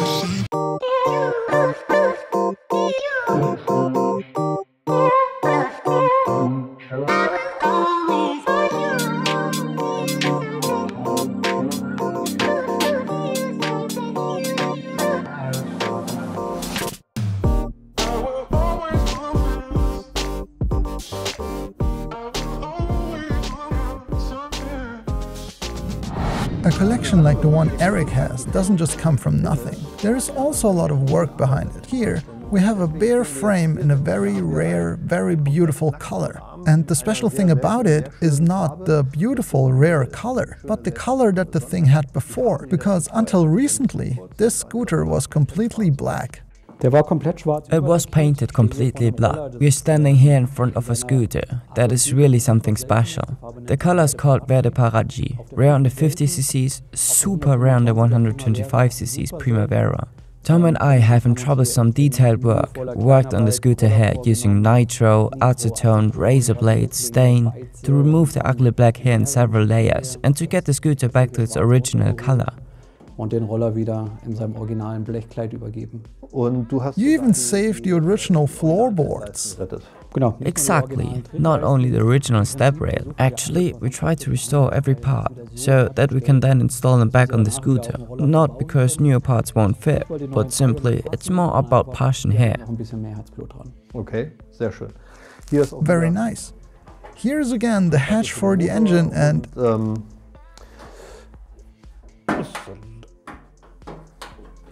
A collection like the one Eric has doesn't just come from nothing. There is also a lot of work behind it. Here, we have a bare frame in a very rare, very beautiful color. And the special thing about it is not the beautiful, rare color, but the color that the thing had before. Because until recently, this scooter was completely black. It was painted completely black. We are standing here in front of a scooter. That is really something special. The color is called Verde Paraggi, rare on the 50ccs, super rare on the 125ccs Primavera. Tom and I have in troublesome detailed worked on the scooter hair using nitro, acetone, razor blades, stain, to remove the ugly black hair in several layers and to get the scooter back to its original color. Und den Roller wieder in seinem originalen Blechkleid übergeben. You even saved the original floorboards. Genau. Exactly, not only the original step rail. Actually, we try to restore every part, so that we can then install them back on the scooter. Not because newer parts won't fit, but simply it's more about passion here. Okay, sehr schön. Very nice. Here's again the hatch for the engine and...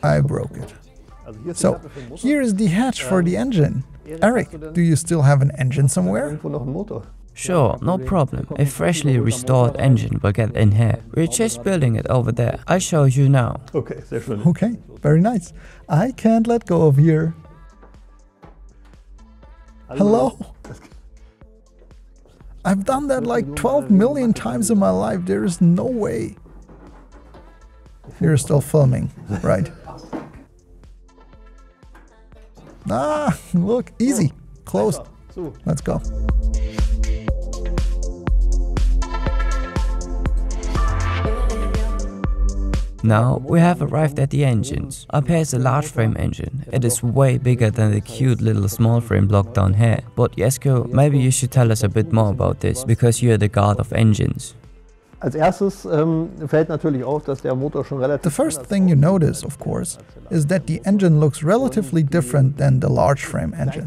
I broke it. So, here is the hatch for the engine. Eric, do you still have an engine somewhere? Sure, no problem. A freshly restored engine will get in here. We're just building it over there. I'll show you now. Okay, sehr schön. Okay, very nice. I can't let go of here. Hello? I've done that like 12 million times in my life. There is no way. You're still filming, right? Ah, look, easy, closed. Let's go. Now we have arrived at the engines. Up here is a large frame engine. It is way bigger than the cute little small frame block down here. But Jesko, maybe you should tell us a bit more about this, because you're the god of engines. The first thing you notice, of course, is that the engine looks relatively different than the large frame engine.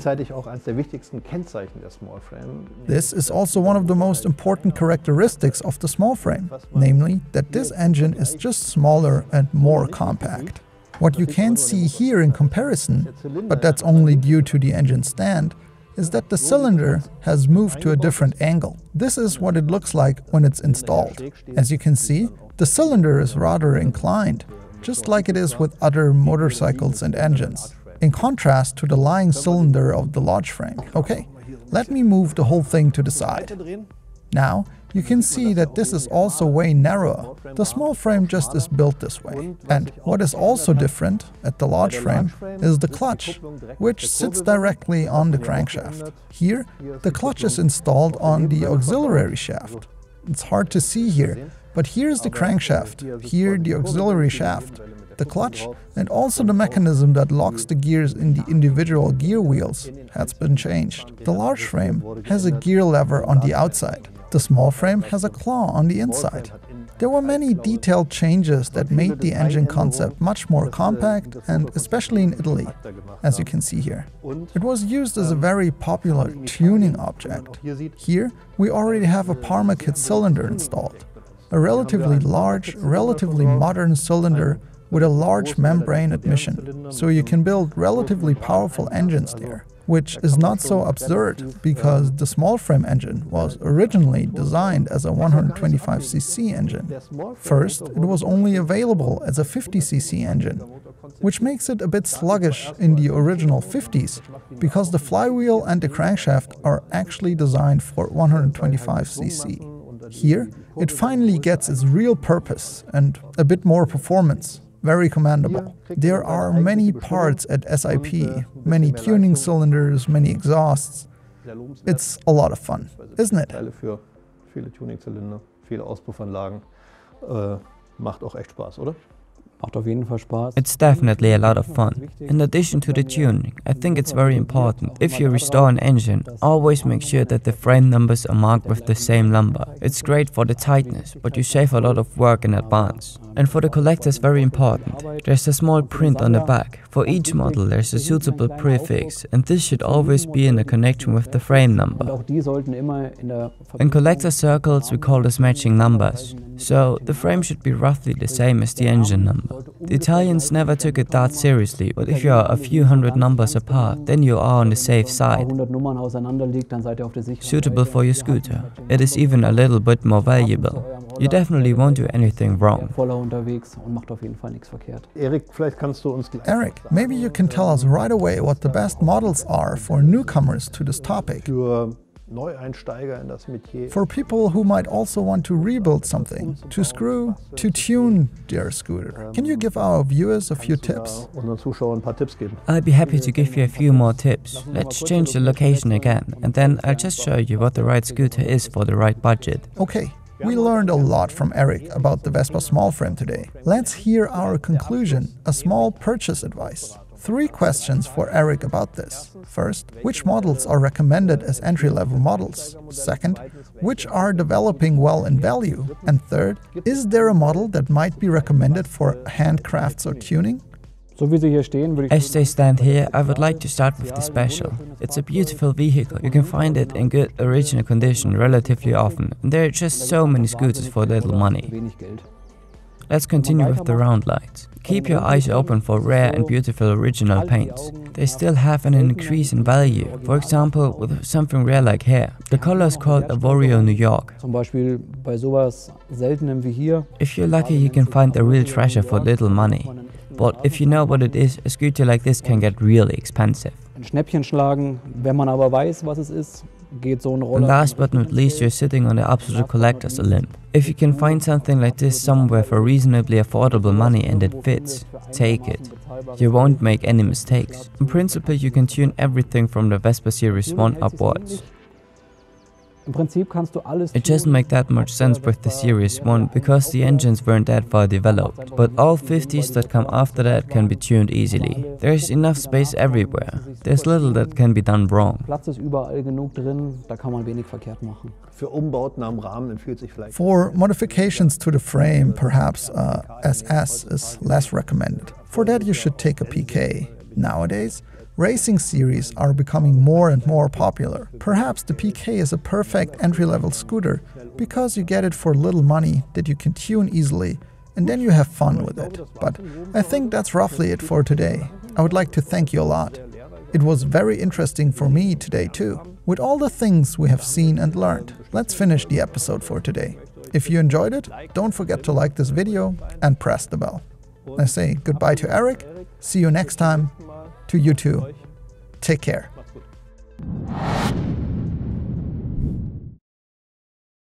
This is also one of the most important characteristics of the small frame, namely that this engine is just smaller and more compact. What you can see here in comparison, but that's only due to the engine stand, is that the cylinder has moved to a different angle. This is what it looks like when it's installed. As you can see, the cylinder is rather inclined, just like it is with other motorcycles and engines, in contrast to the lying cylinder of the large frame. Okay, let me move the whole thing to the side. Now, you can see that this is also way narrower. The small frame just is built this way. And what is also different at the large frame is the clutch, which sits directly on the crankshaft. Here, the clutch is installed on the auxiliary shaft. It's hard to see here, but here's the crankshaft, here the auxiliary shaft, the clutch, and also the mechanism that locks the gears in the individual gear wheels has been changed. The large frame has a gear lever on the outside. The small frame has a claw on the inside. There were many detailed changes that made the engine concept much more compact, and especially in Italy, as you can see here. It was used as a very popular tuning object. Here, we already have a Parma kit cylinder installed. A relatively large, relatively modern cylinder with a large membrane admission, so you can build relatively powerful engines there. Which is not so absurd, because the small frame engine was originally designed as a 125cc engine. First, it was only available as a 50cc engine, which makes it a bit sluggish in the original 50s, because the flywheel and the crankshaft are actually designed for 125cc. Here, it finally gets its real purpose and a bit more performance. Very commendable. There are many parts at SIP, many tuning cylinders, many exhausts. It's a lot of fun, isn't it? Viele Tuningzylinder, viele Auspuffanlagen. Macht auch echt Spaß, oder? Macht auf jeden Fall Spaß. It's definitely a lot of fun. In addition to the tuning, I think it's very important, if you restore an engine, always make sure that the frame numbers are marked with the same number. It's great for the tightness, but you save a lot of work in advance. And for the collectors, very important, there's a small print on the back. For each model there's a suitable prefix, and this should always be in a connection with the frame number. In collector circles we call this matching numbers, so the frame should be roughly the same as the engine number. The Italians never took it that seriously, but if you are a few hundred numbers apart, then you are on the safe side. Suitable for your scooter. It is even a little bit more valuable. You definitely won't do anything wrong. Eric, maybe you can tell us right away what the best models are for newcomers to this topic. For people who might also want to rebuild something, to screw, to tune their scooter. Can you give our viewers a few tips? I'll be happy to give you a few more tips. Let's change the location again, and then I'll just show you what the right scooter is for the right budget. Okay, we learned a lot from Eric about the Vespa small frame today. Let's hear our conclusion, a small purchase advice. 3 questions for Eric about this. First, which models are recommended as entry-level models? Second, which are developing well in value? And third, is there a model that might be recommended for handcrafts or tuning? As they stand here, I would like to start with the Special. It's a beautiful vehicle. You can find it in good original condition relatively often, and there are just so many scooters for little money. Let's continue with the round lights. Keep your eyes open for rare and beautiful original paints. They still have an increase in value, for example with something rare like hair. The color is called Avorio New York. If you're lucky, you can find a real treasure for little money. But if you know what it is, a scooter like this can get really expensive. And last but not least, you're sitting on the absolute collector's limb. If you can find something like this somewhere for reasonably affordable money and it fits, take it. You won't make any mistakes. In principle, you can tune everything from the Vespa Series 1 upwards. It doesn't make that much sense with the Series 1 because the engines weren't that far developed, but all 50s that come after that can be tuned easily. There's enough space everywhere. There's little that can be done wrong. For modifications to the frame, perhaps SS is less recommended. For that you should take a PK. Nowadays, racing series are becoming more and more popular. Perhaps the PK is a perfect entry-level scooter because you get it for little money that you can tune easily and then you have fun with it. But I think that's roughly it for today. I would like to thank you a lot. It was very interesting for me today too. With all the things we have seen and learned, let's finish the episode for today. If you enjoyed it, don't forget to like this video and press the bell. I say goodbye to Eric, see you next time. To you too. Take care.